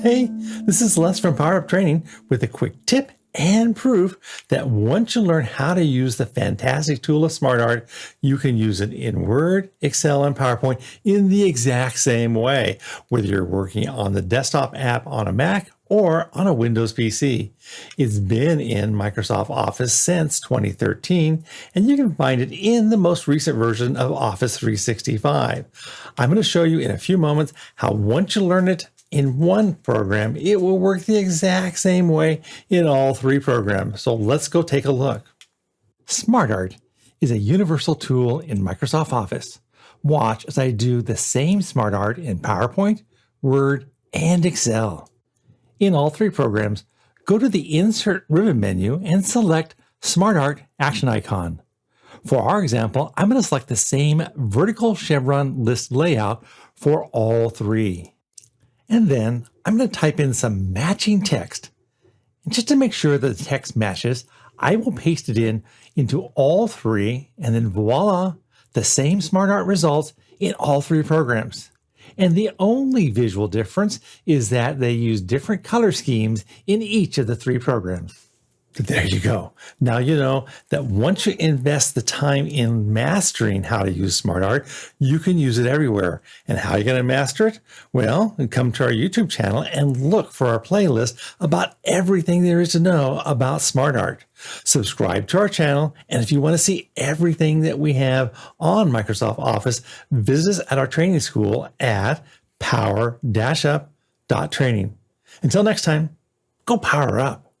Hey, this is Les from PowerUp Training with a quick tip and proof that once you learn how to use the fantastic tool of Smartart, you can use it in Word, Excel, and PowerPoint in the exact same way, whether you're working on the desktop app on a Mac or on a Windows PC. It's been in Microsoft Office since 2013, and you can find it in the most recent version of Office 365. I'm going to show you in a few moments how once you learn it in one program, it will work the exact same way in all three programs. So let's go take a look. Smartart is a universal tool in Microsoft Office. Watch as I do the same Smartart in PowerPoint, Word, and Excel. In all three programs, go to the Insert Ribbon menu and select Smartart action icon. For our example, I'm going to select the same vertical chevron list layout for all three. And then I'm going to type in some matching text. And just to make sure that the text matches, I will paste it into all three, and then voila, the same Smartart results in all three programs. And the only visual difference is that they use different color schemes in each of the three programs. There you go. Now you know that once you invest the time in mastering how to use Smartart, you can use it everywhere. And how are you going to master it? Well, come to our YouTube channel and look for our playlist about everything there is to know about Smartart. Subscribe to our channel, and if you want to see everything that we have on Microsoft Office, visit us at our training school at power-up.training. Until next time, go power up.